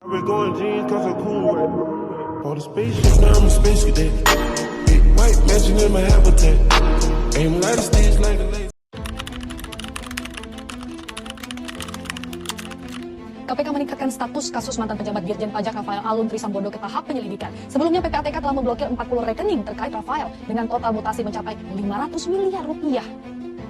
Been going jeans cause I'm cool right now. Bought a spaceship, now I'm a space cadet. Big white mansion in my habitat. Aim light stage like a laser. KPK meningkatkan status kasus mantan pejabat Dirjen Pajak Rafael Alun Trisambodo ke tahap penyelidikan. Sebelumnya PPATK telah memblokir 40 rekening terkait Rafael dengan total mutasi mencapai 500 miliar rupiah.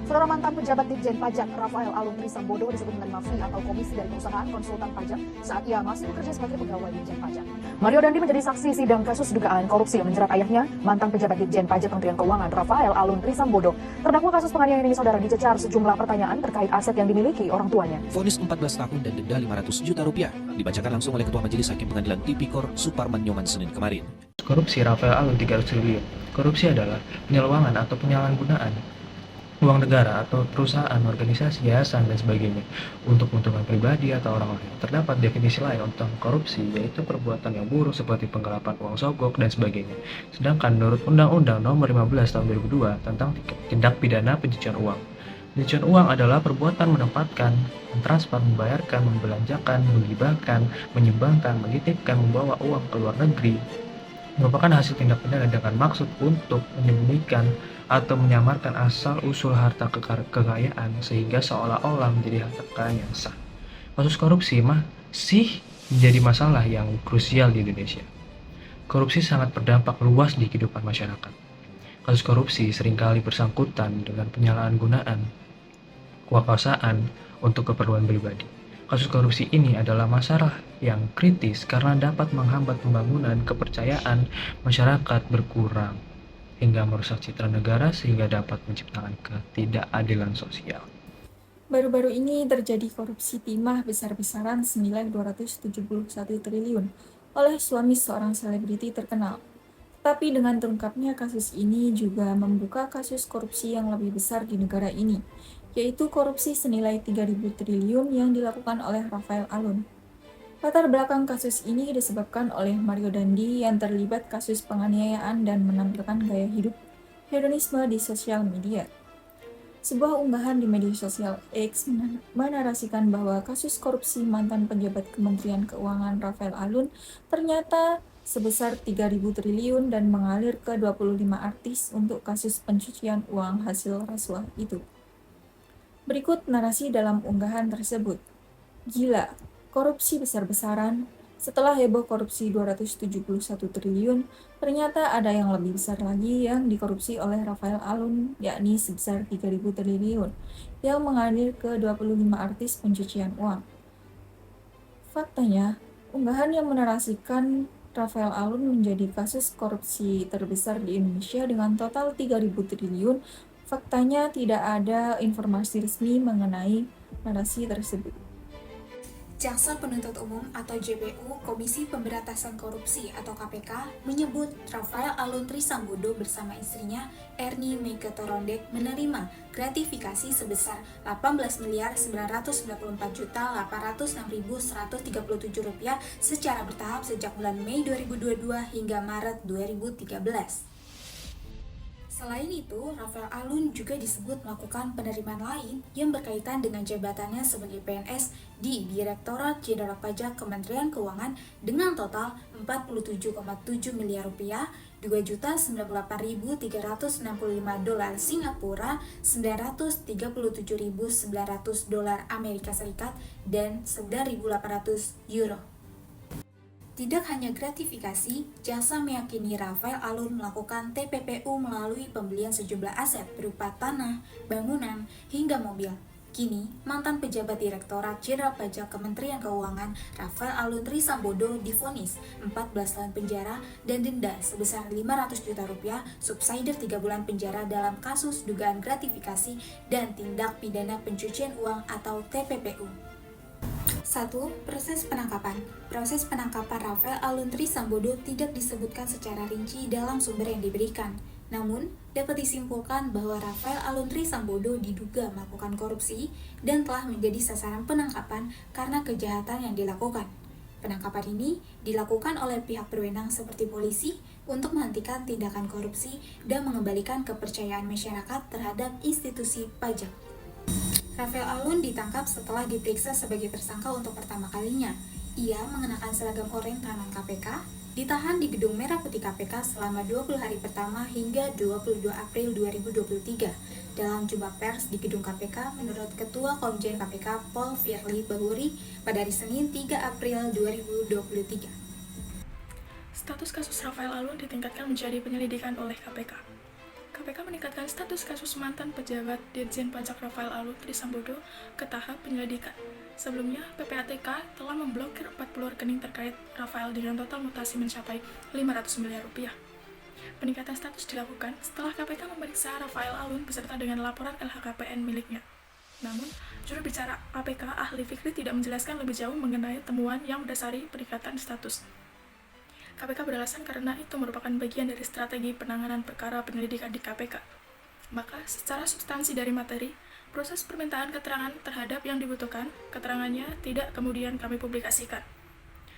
Saudara, mantan pejabat Dirjen Pajak Rafael Alun Trisambodo disebut menerima fee atau komisi dari perusahaan konsultan pajak saat ia masih bekerja sebagai pegawai Dirjen Pajak. Mario Dandi menjadi saksi sidang kasus dugaan korupsi yang menjerat ayahnya, mantan pejabat Dirjen Pajak Kementerian Keuangan Rafael Alun Trisambodo. Terdakwa kasus penganiayaan ini, saudara, dicecar sejumlah pertanyaan terkait aset yang dimiliki orang tuanya. Vonis 14 tahun dan denda 500 juta rupiah dibacakan langsung oleh Ketua Majelis Hakim Pengadilan Tipikor Suparman Nyoman Senin kemarin. Korupsi Rafael Alun 300 triliun. Korupsi adalah penyelewangan atau penyalahgunaan uang negara atau perusahaan, organisasi, yayasan, dan sebagainya untuk keuntungan pribadi atau orang lain. Terdapat definisi lain tentang korupsi, yaitu perbuatan yang buruk seperti penggelapan uang sogok dan sebagainya. Sedangkan menurut Undang-Undang Nomor 15 Tahun 2002 tentang tindak pidana pencucian uang, pencucian uang adalah perbuatan menempatkan, mentransfer, membayarkan, membelanjakan, menghibahkan, menyumbangkan, menitipkan, membawa uang ke luar negeri, merupakan hasil tindak pidana dengan maksud untuk menyembunyikan atau menyamarkan asal-usul harta kekayaan sehingga seolah-olah menjadi harta kekayaan yang sah. Kasus korupsi masih menjadi masalah yang krusial di Indonesia. Korupsi sangat berdampak luas di kehidupan masyarakat. Kasus korupsi seringkali bersangkutan dengan penyalahgunaan kekuasaan untuk keperluan pribadi. Kasus korupsi ini adalah masalah yang kritis karena dapat menghambat pembangunan kepercayaan masyarakat berkurang hingga merusak citra negara sehingga dapat menciptakan ketidakadilan sosial. Baru-baru ini terjadi korupsi timah besar-besaran senilai 271 triliun oleh suami seorang selebriti terkenal. Tapi dengan terungkapnya kasus ini juga membuka kasus korupsi yang lebih besar di negara ini, yaitu korupsi senilai 3.000 triliun yang dilakukan oleh Rafael Alun. Latar belakang kasus ini disebabkan oleh Mario Dandi yang terlibat kasus penganiayaan dan menampilkan gaya hidup hedonisme di sosial media. Sebuah unggahan di media sosial X menarasikan bahwa kasus korupsi mantan pejabat Kementerian Keuangan Rafael Alun ternyata sebesar 3.000 triliun dan mengalir ke 25 artis untuk kasus pencucian uang hasil rasuah itu. Berikut narasi dalam unggahan tersebut. Gila, korupsi besar-besaran. Setelah heboh korupsi 271 triliun, ternyata ada yang lebih besar lagi yang dikorupsi oleh Rafael Alun, yakni sebesar 3.000 triliun, yang mengalir ke 25 artis pencucian uang. Faktanya, unggahan yang menarasikan Rafael Alun menjadi kasus korupsi terbesar di Indonesia dengan total 3.000 triliun, faktanya tidak ada informasi resmi mengenai narasi tersebut. Jaksa Penuntut Umum atau JPU Komisi Pemberantasan Korupsi atau KPK menyebut Rafael Alun Trisambodo bersama istrinya Ernie Meike Torondek menerima gratifikasi sebesar Rp18.994.806.137 secara bertahap sejak bulan Mei 2022 hingga Maret 2013. Selain itu, Rafael Alun juga disebut melakukan penerimaan lain yang berkaitan dengan jabatannya sebagai PNS di Direktorat Jenderal Pajak Kementerian Keuangan dengan total 47,7 miliar rupiah, 2.098.365 dolar Singapura, 937.900 dolar Amerika Serikat, dan 9.800 euro. Tidak hanya gratifikasi, jaksa meyakini Rafael Alun melakukan TPPU melalui pembelian sejumlah aset berupa tanah, bangunan, hingga mobil. Kini, mantan pejabat Direktorat Jenderal Pajak Kementerian Keuangan Rafael Alun Trisambodo divonis 14 tahun penjara dan denda sebesar 500 juta rupiah, subsidi 3 bulan penjara dalam kasus dugaan gratifikasi dan tindak pidana pencucian uang atau TPPU. 1. Proses penangkapan. Proses penangkapan Rafael Alun Trisambodo tidak disebutkan secara rinci dalam sumber yang diberikan. Namun, dapat disimpulkan bahwa Rafael Alun Trisambodo diduga melakukan korupsi dan telah menjadi sasaran penangkapan karena kejahatan yang dilakukan. Penangkapan ini dilakukan oleh pihak berwenang seperti polisi untuk menghentikan tindakan korupsi dan mengembalikan kepercayaan masyarakat terhadap institusi pajak. Rafael Alun ditangkap setelah diperiksa sebagai tersangka untuk pertama kalinya. Ia mengenakan seragam oranye tahanan KPK, ditahan di Gedung Merah Putih KPK selama 20 hari pertama hingga 22 April 2023. Dalam jumpa pers di Gedung KPK, menurut Ketua Komjen KPK Paul Firly Bahuri pada hari Senin 3 April 2023. Status kasus Rafael Alun ditingkatkan menjadi penyelidikan oleh KPK. KPK meningkatkan status kasus mantan pejabat Dirjen Pajak Rafael Alun Trisambodo ke tahap penyelidikan. Sebelumnya, PPATK telah memblokir 40 rekening terkait Rafael dengan total mutasi mencapai 500 miliar rupiah. Peningkatan status dilakukan setelah KPK memeriksa Rafael Alun beserta dengan laporan LHKPN miliknya. Namun, juru bicara KPK Ahli Fikri tidak menjelaskan lebih jauh mengenai temuan yang mendasari peningkatan status. KPK beralasan karena itu merupakan bagian dari strategi penanganan perkara penyelidikan di KPK. Maka, secara substansi dari materi, proses permintaan keterangan terhadap yang dibutuhkan, keterangannya tidak kemudian kami publikasikan.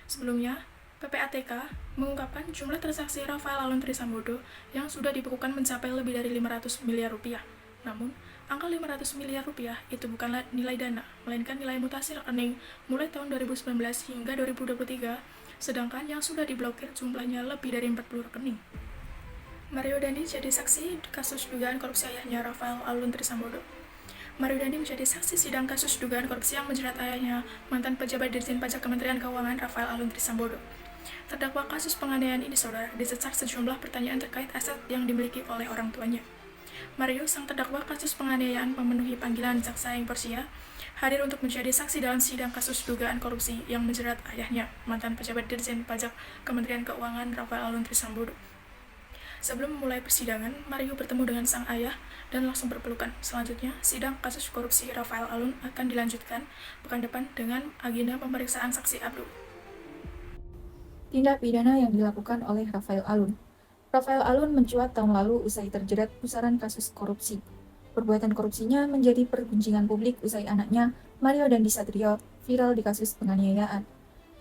Sebelumnya, PPATK mengungkapkan jumlah transaksi Rafael Alun Trisambodo yang sudah dibekukan mencapai lebih dari 500 miliar rupiah. Namun, angka 500 miliar rupiah itu bukanlah nilai dana, melainkan nilai mutasi rekening mulai tahun 2019 hingga 2023, sedangkan yang sudah diblokir jumlahnya lebih dari 40 rekening. Mario Dandi jadi saksi kasus dugaan korupsi ayahnya Rafael Alun Trisambodo. Mario Dandi menjadi saksi sidang kasus dugaan korupsi yang menjerat ayahnya, mantan pejabat Dirjen Pajak Kementerian Keuangan Rafael Alun Trisambodo. Terdakwa kasus penganiayaan ini, saudara, dicecar sejumlah pertanyaan terkait aset yang dimiliki oleh orang tuanya. Mario, sang terdakwa kasus penganiayaan, memenuhi panggilan jaksa yang Persia, hadir untuk menjadi saksi dalam sidang kasus dugaan korupsi yang menjerat ayahnya, mantan pejabat Dirjen Pajak Kementerian Keuangan Rafael Alun Trisambodo. Sebelum memulai persidangan, Mario bertemu dengan sang ayah dan langsung berpelukan. Selanjutnya, sidang kasus korupsi Rafael Alun akan dilanjutkan pekan depan dengan agenda pemeriksaan saksi Abdul. Tindak pidana yang dilakukan oleh Rafael Alun. Rafael Alun mencuat tahun lalu usai terjerat pusaran kasus korupsi. Perbuatan korupsinya menjadi perbincangan publik usai anaknya, Mario Dandi Satrio, viral di kasus penganiayaan.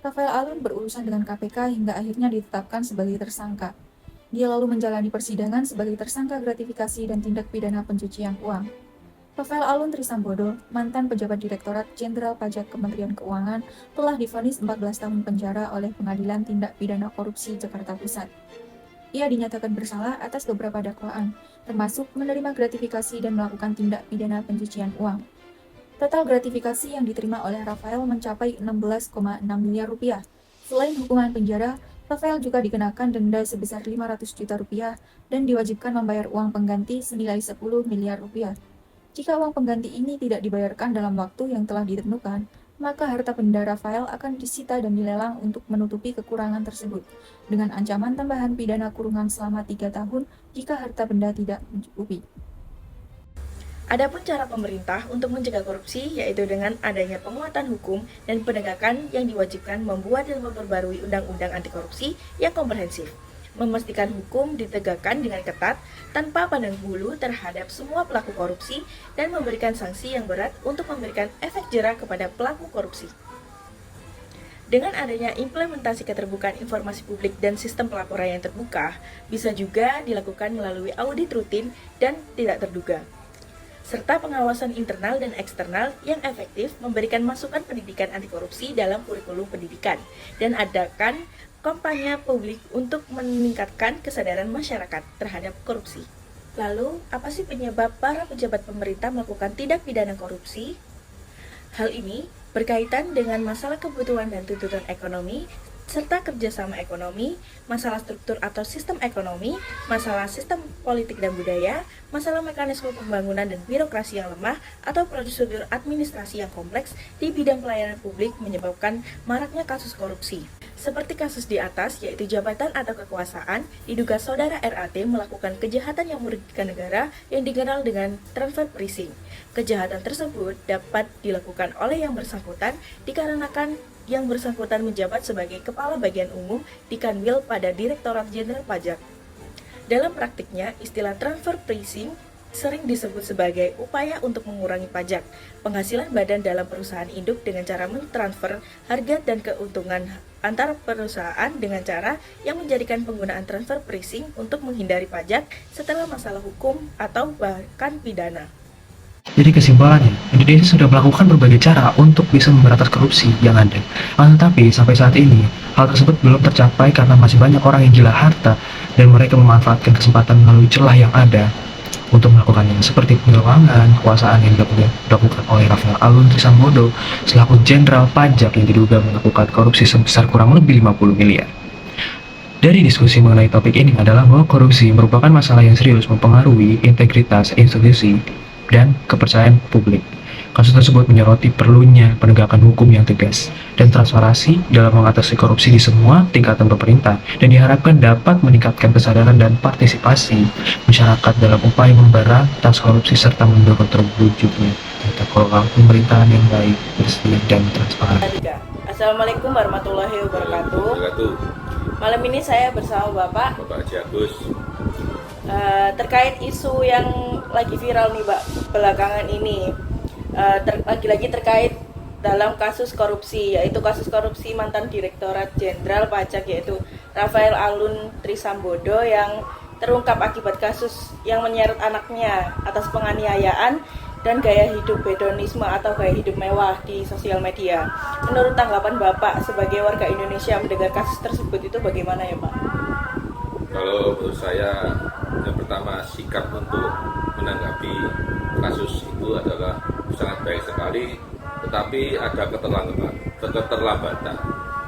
Rafael Alun berurusan dengan KPK hingga akhirnya ditetapkan sebagai tersangka. Dia lalu menjalani persidangan sebagai tersangka gratifikasi dan tindak pidana pencucian uang. Rafael Alun Trisambodo, mantan pejabat Direktorat Jenderal Pajak Kementerian Keuangan, telah divonis 14 tahun penjara oleh Pengadilan Tindak Pidana Korupsi Jakarta Pusat. Ia dinyatakan bersalah atas beberapa dakwaan, termasuk menerima gratifikasi dan melakukan tindak pidana pencucian uang. Total gratifikasi yang diterima oleh Rafael mencapai 16,6 miliar rupiah. Selain hukuman penjara, Rafael juga dikenakan denda sebesar 500 juta rupiah dan diwajibkan membayar uang pengganti senilai 10 miliar rupiah. Jika uang pengganti ini tidak dibayarkan dalam waktu yang telah ditentukan, maka harta benda Rafael akan disita dan dilelang untuk menutupi kekurangan tersebut, dengan ancaman tambahan pidana kurungan selama 3 tahun jika harta benda tidak mencukupi. Adapun cara pemerintah untuk mencegah korupsi yaitu dengan adanya penguatan hukum dan penegakan yang diwajibkan membuat dan memperbarui undang-undang anti korupsi yang komprehensif, memastikan hukum ditegakkan dengan ketat tanpa pandang bulu terhadap semua pelaku korupsi dan memberikan sanksi yang berat untuk memberikan efek jera kepada pelaku korupsi. Dengan adanya implementasi keterbukaan informasi publik dan sistem pelaporan yang terbuka, bisa juga dilakukan melalui audit rutin dan tidak terduga, serta pengawasan internal dan eksternal yang efektif memberikan masukan pendidikan anti korupsi dalam kurikulum pendidikan, dan adakan kampanye publik untuk meningkatkan kesadaran masyarakat terhadap korupsi. Lalu, apa sih penyebab para pejabat pemerintah melakukan tindak pidana korupsi? Hal ini berkaitan dengan masalah kebutuhan dan tuntutan ekonomi, serta kerjasama ekonomi, masalah struktur atau sistem ekonomi, masalah sistem politik dan budaya, masalah mekanisme pembangunan dan birokrasi yang lemah, atau prosedur administrasi yang kompleks di bidang pelayanan publik menyebabkan maraknya kasus korupsi. Seperti kasus di atas, yaitu jabatan atau kekuasaan, diduga saudara RAT melakukan kejahatan yang merugikan negara yang dikenal dengan transfer pricing. Kejahatan tersebut dapat dilakukan oleh yang bersangkutan dikarenakan yang bersangkutan menjabat sebagai Kepala Bagian Umum di Kanwil pada Direktorat Jenderal Pajak. Dalam praktiknya, istilah transfer pricing sering disebut sebagai upaya untuk mengurangi pajak penghasilan badan dalam perusahaan induk dengan cara mentransfer harga dan keuntungan antar perusahaan dengan cara yang menjadikan penggunaan transfer pricing untuk menghindari pajak setelah masalah hukum atau bahkan pidana. Jadi kesimpulannya, Indonesia sudah melakukan berbagai cara untuk bisa memberantas korupsi yang ada. Akan tetapi sampai saat ini, hal tersebut belum tercapai karena masih banyak orang yang gila harta dan mereka memanfaatkan kesempatan melalui celah yang ada untuk melakukannya, seperti penyelewangan kekuasaan yang dilakukan oleh Rafael Alun Trisambodo selaku Jenderal Pajak yang diduga melakukan korupsi sebesar kurang lebih 50 miliar. Dari diskusi mengenai topik ini adalah bahwa korupsi merupakan masalah yang serius mempengaruhi integritas institusi dan kepercayaan publik. Kasus tersebut menyoroti perlunya penegakan hukum yang tegas dan transparansi dalam mengatasi korupsi di semua tingkatan pemerintah dan diharapkan dapat meningkatkan kesadaran dan partisipasi masyarakat dalam upaya memberantas korupsi serta mendorong terwujudnya tata kelola pemerintahan yang baik, bersih, dan transparan. Assalamualaikum warahmatullahi wabarakatuh. Malam ini saya bersama Bapak Haji Agus. Terkait isu yang lagi viral nih Pak belakangan ini, lagi-lagi terkait dalam kasus korupsi, yaitu kasus korupsi mantan Direktorat Jenderal Pajak yaitu Rafael Alun Trisambodo yang terungkap akibat kasus yang menyeret anaknya atas penganiayaan dan gaya hidup hedonisme atau gaya hidup mewah di sosial media. Menurut tanggapan Bapak sebagai warga Indonesia mendengar kasus tersebut itu bagaimana ya Pak? Kalau menurut saya, yang pertama sikap untuk menanggapi kasus itu adalah sangat baik sekali, tetapi ada keterlambatan,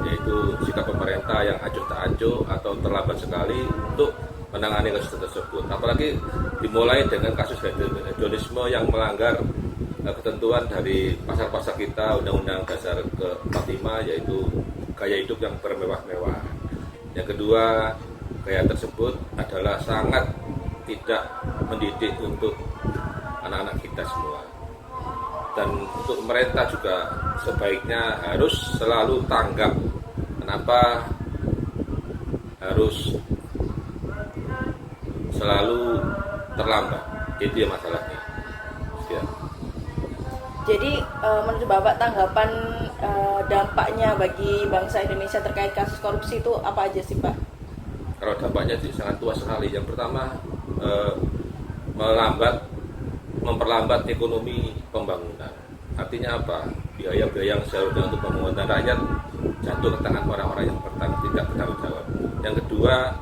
yaitu sikap pemerintah yang acuh tak acuh atau terlambat sekali untuk menangani kasus tersebut. Apalagi dimulai dengan kasus hedonisme yang melanggar ketentuan dari pasal-pasal kita Undang-Undang Dasar ke-45, yaitu gaya hidup yang bermewah-mewah. Yang kedua, gaya tersebut adalah sangat tidak mendidik untuk anak-anak kita semua. Dan untuk pemerintah juga sebaiknya harus selalu tanggap. Kenapa harus selalu terlambat? Itu ya masalahnya. Ya. Jadi menurut Bapak tanggapan dampaknya bagi bangsa Indonesia terkait kasus korupsi itu apa aja sih Pak? Kalau dampaknya sih sangat luas sekali. Yang pertama, memperlambat ekonomi pembangunan. Artinya apa? Biaya-biaya yang seharusnya untuk pembangunan rakyat jatuh ke tangan orang-orang yang tidak bertanggung jawab. Yang kedua,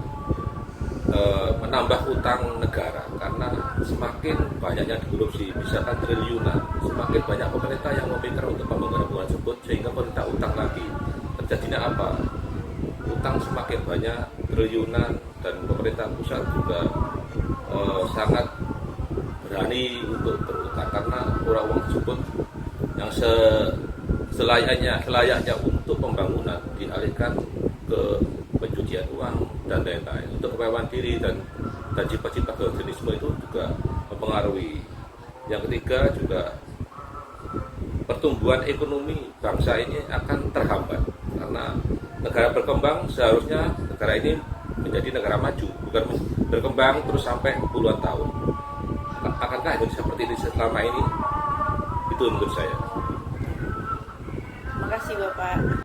menambah utang negara, karena semakin banyaknya korupsi, misalkan triliunan, semakin banyak pemerintah yang memikir untuk pembangunan tersebut, sehingga pemerintah utang lagi. Terjadinya apa? Utang semakin banyak, triliunan, dan pemerintah pusat juga sangat berani untuk berutang karena uang tersebut yang selayaknya untuk pembangunan dialihkan ke pencucian uang dan lain-lain untuk kemewahan diri dan cita-cita hedonisme itu juga mempengaruhi. Yang ketiga juga pertumbuhan ekonomi bangsa ini akan terhambat karena negara berkembang seharusnya negara ini menjadi negara maju, bukan berkembang terus sampai puluhan tahun. Akankah Indonesia seperti ini selama ini? Itu menurut saya. Terima kasih Bapak.